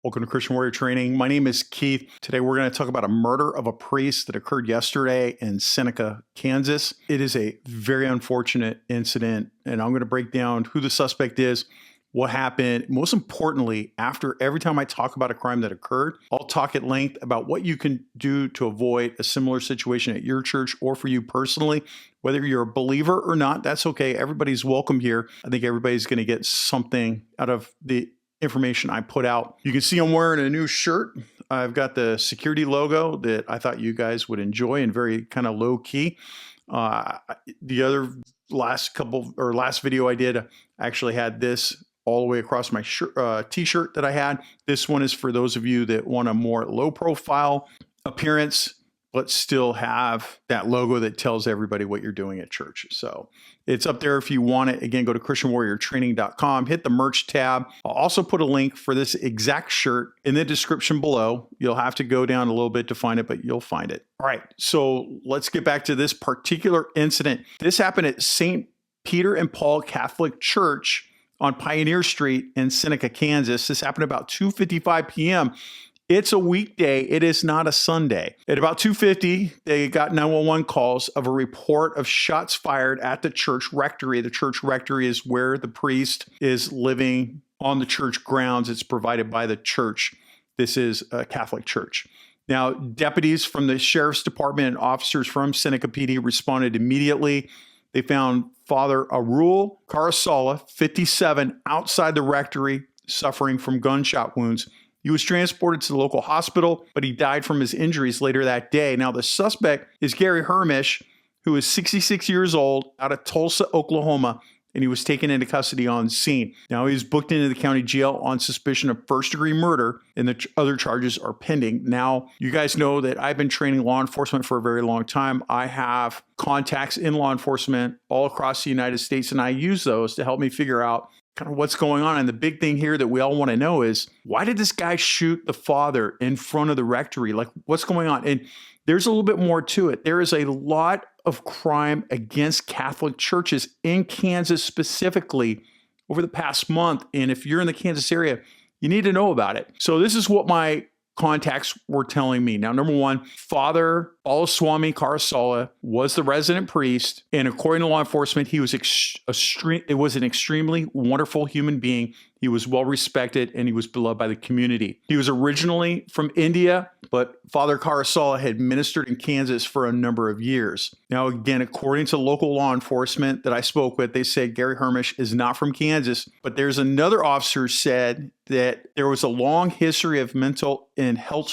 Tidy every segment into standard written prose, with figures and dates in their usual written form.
Welcome to Christian Warrior Training. My name is Keith. Today we're going to talk about a murder of a priest that occurred yesterday in Seneca, Kansas. It is a very unfortunate incident, and I'm going to break down who the suspect is, what happened. Most importantly, after every time I talk about a crime that occurred, I'll talk at length about what you can do to avoid a similar situation at your church or for you personally. Whether you're a believer or not, that's okay. Everybody's welcome here. I think everybody's going to get something out of the information I put out. You can see I'm wearing a new shirt. I've got the security logo that I thought you guys would enjoy and very kind of low key. The other last video I did, I actually had this all the way across my t-shirt that I had. This one is for those of you that want a more low profile appearance, but still have that logo that tells everybody what you're doing at church. So it's up there if you want it. Again, go to christianwarriortraining.com, hit the merch tab. I'll also put a link for this exact shirt in the description below. You'll have to go down a little bit to find it, but you'll find it. All right, so let's get back to this particular incident. This happened at St. Peter and Paul Catholic Church on Pioneer Street in Seneca, Kansas. This happened about 2:55 p.m. It's a weekday. It is not a Sunday. At about 2:50, they got 911 calls of a report of shots fired at the church rectory. The church rectory is where the priest is living on the church grounds. It's provided by the church. This is a Catholic church. Now, deputies from the sheriff's department and officers from Seneca PD responded immediately. They found Father Arul Carasala, 57, outside the rectory, suffering from gunshot wounds. He was transported to the local hospital, but he died from his injuries later that day. Now, the suspect is Gary Hermish, who is 66 years old, out of Tulsa, Oklahoma, and he was taken into custody on scene. Now, he was booked into the county jail on suspicion of first-degree murder, and the other charges are pending. Now, you guys know that I've been training law enforcement for a very long time. I have contacts in law enforcement all across the United States, and I use those to help me figure out kind of what's going on. And the big thing here that we all want to know is, why did this guy shoot the father in front of the rectory? Like, what's going on? And there's a little bit more to it. There is a lot of crime against Catholic churches in Kansas specifically over the past month. And if you're in the Kansas area, you need to know about it. So this is what my contacts were telling me. Now, number one, Father Balaswamy Carasala was the resident priest, and according to law enforcement, he was an extremely wonderful human being. He was well respected, and he was beloved by the community. He was originally from India, but Father Carasala had ministered in Kansas for a number of years. Now, again, according to local law enforcement that I spoke with, they said Gary Hermish is not from Kansas, but there's another officer said that there was a long history of mental illness and health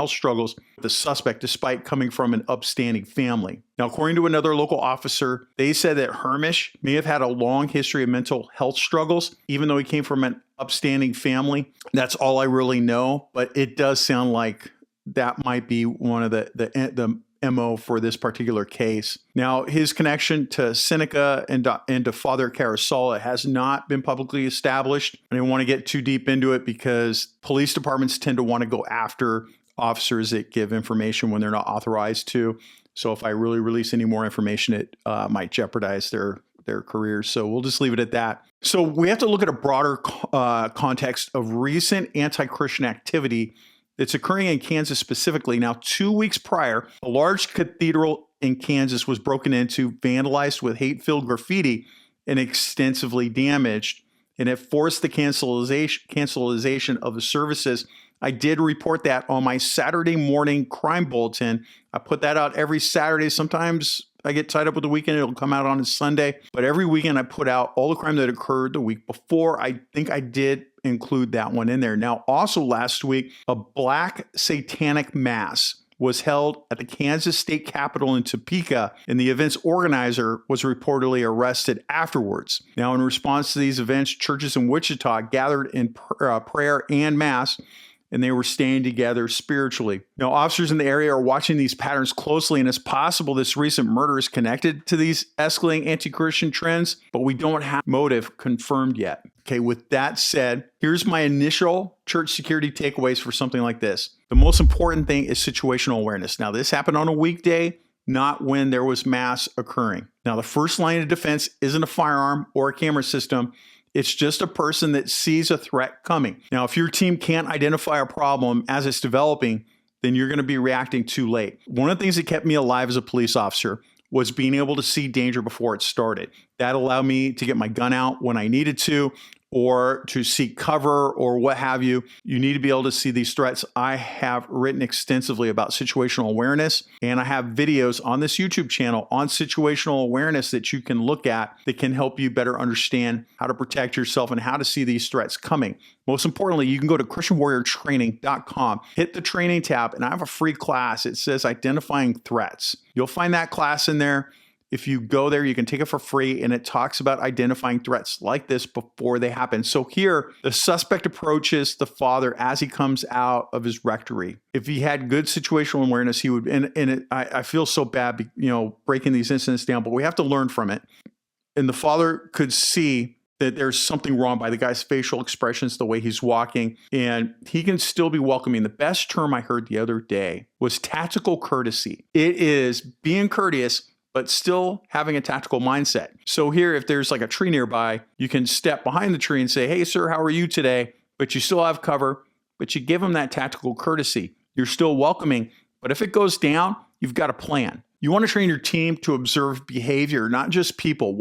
struggles with the suspect, despite coming from an upstanding family. Now, according to another local officer, they said that Hermish may have had a long history of mental health struggles, even though he came from an upstanding family. That's all I really know, but it does sound like that might be one of the MO for this particular case. Now, his connection to Seneca and to Father Carasala has not been publicly established. I don't want to get too deep into it because police departments tend to want to go after officers that give information when they're not authorized to. So if I really release any more information, it might jeopardize their careers. So we'll just leave it at that. So we have to look at a broader context of recent anti-Christian activity that's occurring in Kansas specifically. Now, 2 weeks prior, a large cathedral in Kansas was broken into, vandalized with hate-filled graffiti, and extensively damaged. And it forced the cancellation of the services. I did report that on my Saturday morning crime bulletin. I put that out every Saturday. Sometimes I get tied up with the weekend. It'll come out on a Sunday. But every weekend I put out all the crime that occurred the week before. I think I did include that one in there. Now, also last week, a black satanic mass was held at the Kansas State Capitol in Topeka, and the event's organizer was reportedly arrested afterwards. Now, in response to these events, churches in Wichita gathered in prayer and mass, and they were staying together spiritually. Now, officers in the area are watching these patterns closely, and it's possible this recent murder is connected to these escalating anti-Christian trends, but we don't have motive confirmed yet. Okay, with that said, here's my initial church security takeaways for something like this. The most important thing is situational awareness. Now, this happened on a weekday, not when there was mass occurring. Now, the first line of defense isn't a firearm or a camera system. It's just a person that sees a threat coming. Now, if your team can't identify a problem as it's developing, then you're going to be reacting too late. One of the things that kept me alive as a police officer was being able to see danger before it started. That allowed me to get my gun out when I needed to, or to seek cover or what have you. You need to be able to see these threats. I have written extensively about situational awareness, and I have videos on this YouTube channel on situational awareness that you can look at that can help you better understand how to protect yourself and how to see these threats coming. Most importantly, you can go to christianwarriortraining.com, hit the training tab, and I have a free class. It says identifying threats. You'll find that class in there. If you go there, you can take it for free, and it talks about identifying threats like this before they happen. So here, the suspect approaches the father as he comes out of his rectory. If he had good situational awareness, he would, I feel so bad, breaking these incidents down, but we have to learn from it. And the father could see that there's something wrong by the guy's facial expressions, the way he's walking, and he can still be welcoming. The best term I heard the other day was tactical courtesy. It is being courteous, but still having a tactical mindset. So here, if there's like a tree nearby, you can step behind the tree and say, "Hey, sir, how are you today?" But you still have cover, but you give them that tactical courtesy. You're still welcoming, but if it goes down, you've got a plan. You want to train your team to observe behavior, not just people.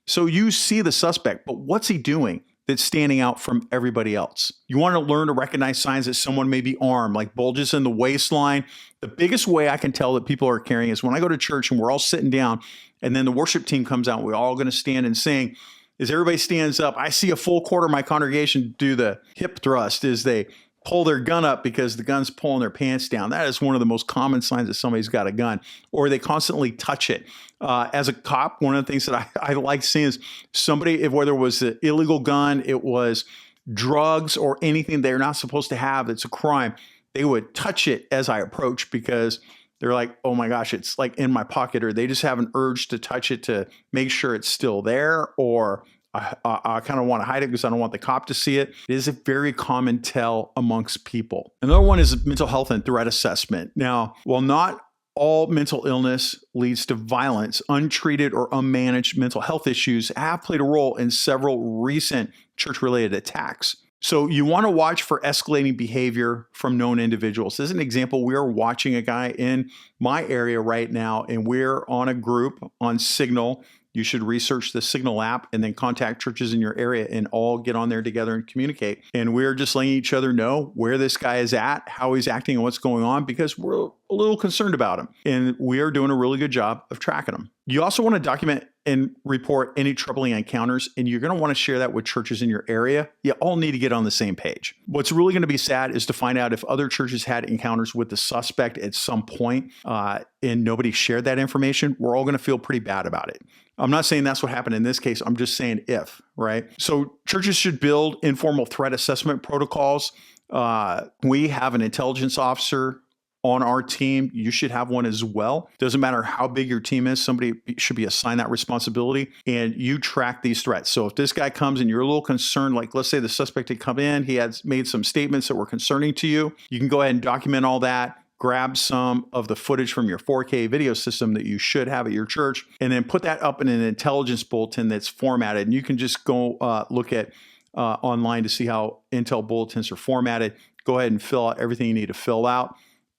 So you see the suspect, but what's he doing that's standing out from everybody else? You want to learn to recognize signs that someone may be armed, like bulges in the waistline. The biggest way I can tell that people are carrying is when I go to church and we're all sitting down, and then the worship team comes out, and we're all going to stand and sing. As everybody stands up, I see a full quarter of my congregation do the hip thrust as they pull their gun up because the gun's pulling their pants down. That is one of the most common signs that somebody's got a gun, or they constantly touch it. As a cop, one of the things that I like seeing is somebody, whether it was an illegal gun, it was drugs, or anything they're not supposed to have that's a crime, they would touch it as I approach because they're like, "Oh my gosh, it's like in my pocket," or they just have an urge to touch it to make sure it's still there, or I kind of want to hide it because I don't want the cop to see it. It is a very common tell amongst people. Another one is mental health and threat assessment. Now, while not all mental illness leads to violence, untreated or unmanaged mental health issues have played a role in several recent church-related attacks. So you want to watch for escalating behavior from known individuals. As an example, we are watching a guy in my area right now, and we're on a group on Signal. You should research the Signal app and then contact churches in your area and all get on there together and communicate. And we're just letting each other know where this guy is at, how he's acting, and what's going on, because we're a little concerned about him. And we are doing a really good job of tracking him. You also want to document and report any troubling encounters, and you're going to want to share that with churches in your area. You all need to get on the same page. What's really going to be sad is to find out if other churches had encounters with the suspect at some point and nobody shared that information. We're all going to feel pretty bad about it. I'm not saying that's what happened in this case. I'm just saying if, right? So churches should build informal threat assessment protocols. We have an intelligence officer on our team. You should have one as well. Doesn't matter how big your team is, somebody should be assigned that responsibility, and you track these threats. So if this guy comes and you're a little concerned, like let's say the suspect had come in, he had made some statements that were concerning to you, you can go ahead and document all that, grab some of the footage from your 4K video system that you should have at your church, and then put that up in an intelligence bulletin that's formatted. And you can just go look at online to see how Intel bulletins are formatted. Go ahead and fill out everything you need to fill out,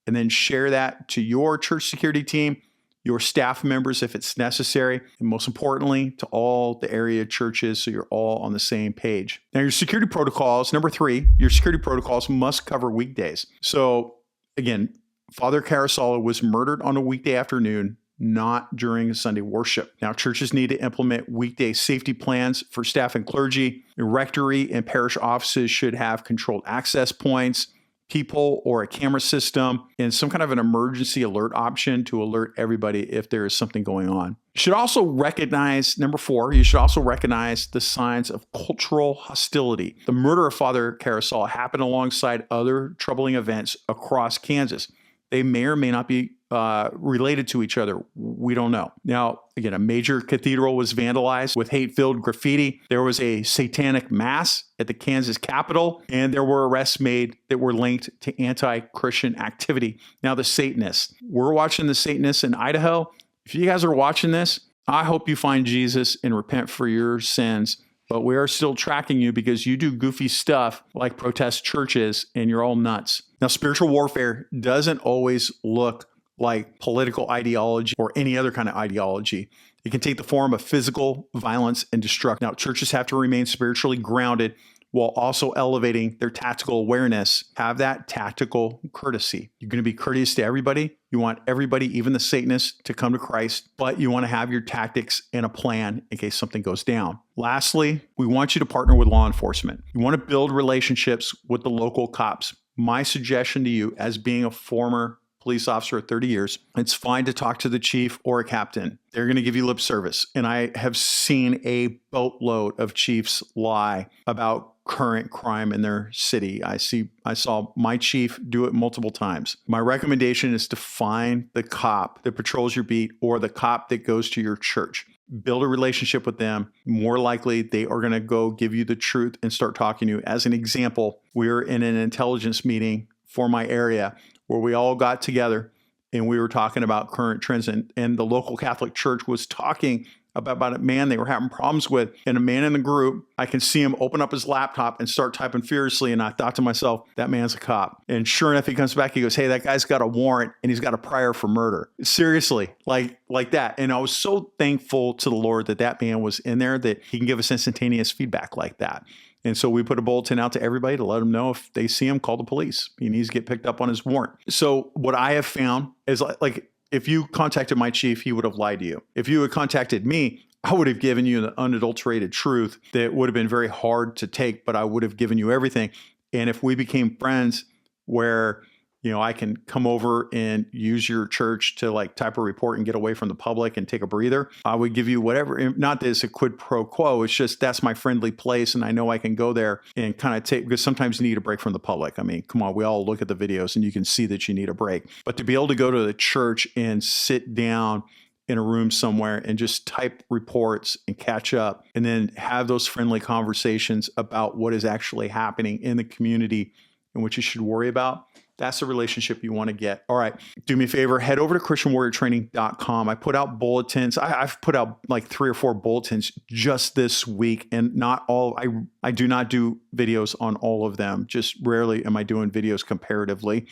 and then share that to your church security team, your staff members if it's necessary, and most importantly, to all the area churches so you're all on the same page. Now, your security protocols, number 3, your security protocols must cover weekdays. So again, Father Carasala was murdered on a weekday afternoon, not during Sunday worship. Now, churches need to implement weekday safety plans for staff and clergy. The rectory and parish offices should have controlled access points, people or a camera system, and some kind of an emergency alert option to alert everybody if there is something going on. You should also recognize, number 4, you should also recognize the signs of cultural hostility. The murder of Father Carasala happened alongside other troubling events across Kansas. They may or may not be related to each other. We don't know. Now, again, a major cathedral was vandalized with hate-filled graffiti. There was a satanic mass at the Kansas Capitol, and there were arrests made that were linked to anti-Christian activity. Now, the Satanists. We're watching the Satanists in Idaho. If you guys are watching this, I hope you find Jesus and repent for your sins but we are still tracking you because you do goofy stuff like protest churches and you're all nuts. Now, spiritual warfare doesn't always look like political ideology or any other kind of ideology. It can take the form of physical violence and destruction. Now, churches have to remain spiritually grounded while also elevating their tactical awareness. Have that tactical courtesy. You're going to be courteous to everybody. You want everybody, even the Satanists, to come to Christ, but you want to have your tactics and a plan in case something goes down. Lastly, we want you to partner with law enforcement. You want to build relationships with the local cops. My suggestion to you, as being a former police officer of 30 years, it's fine to talk to the chief or a captain. They're going to give you lip service. And I have seen a boatload of chiefs lie about current crime in their city. I saw my chief do it multiple times. My recommendation is to find the cop that patrols your beat or the cop that goes to your church. Build a relationship with them. More likely, they are going to go give you the truth and start talking to you. As an example, we were in an intelligence meeting for my area where we all got together and we were talking about current trends. And the local Catholic church was talking about a man they were having problems with. And a man in the group, I can see him open up his laptop and start typing furiously. And I thought to myself, that man's a cop. And sure enough, he comes back, he goes, hey, that guy's got a warrant and he's got a prior for murder. Seriously, like that. And I was so thankful to the Lord that man was in there, that he can give us instantaneous feedback like that. And so we put a bulletin out to everybody to let them know if they see him, call the police. He needs to get picked up on his warrant. So what I have found is like if you contacted my chief, he would have lied to you. If you had contacted me, I would have given you the unadulterated truth that would have been very hard to take, but I would have given you everything. And if we became friends where, I can come over and use your church to like type a report and get away from the public and take a breather, I would give you whatever. Not that it's a quid pro quo. It's just that's my friendly place. And I know I can go there and kind of take, because sometimes you need a break from the public. I mean, come on, we all look at the videos and you can see that you need a break. But to be able to go to the church and sit down in a room somewhere and just type reports and catch up and then have those friendly conversations about what is actually happening in the community and what you should worry about, that's the relationship you want to get. All right. Do me a favor, head over to christianwarriortraining.com. I put out bulletins. I've put out like 3 or 4 bulletins just this week, and not all, I do not do videos on all of them. Just rarely am I doing videos comparatively.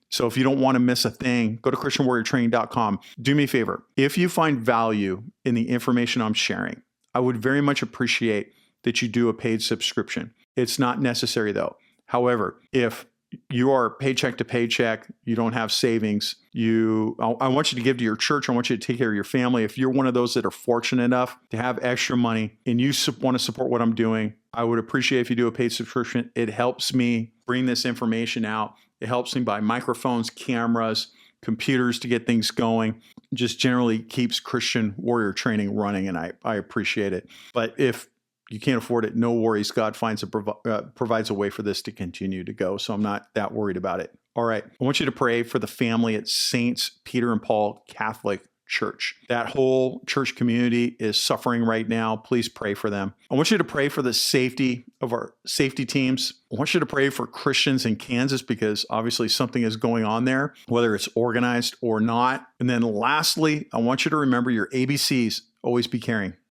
So if you don't want to miss a thing, go to christianwarriortraining.com. Do me a favor. If you find value in the information I'm sharing, I would very much appreciate that you do a paid subscription. It's not necessary though. However, if you are paycheck to paycheck, you don't have savings, I want you to give to your church. I want you to take care of your family. If you're one of those that are fortunate enough to have extra money and you want to support what I'm doing, I would appreciate if you do a paid subscription. It helps me bring this information out. It helps me buy microphones, cameras, computers to get things going. Just generally keeps Christian Warrior Training running, and I appreciate it. But if you can't afford it, no worries. God provides a way for this to continue to go. So I'm not that worried about it. All right. I want you to pray for the family at Saints Peter and Paul Catholic Church. That whole church community is suffering right now. Please pray for them. I want you to pray for the safety of our safety teams. I want you to pray for Christians in Kansas because obviously something is going on there, whether it's organized or not. And then lastly, I want you to remember your ABCs. Always be caring.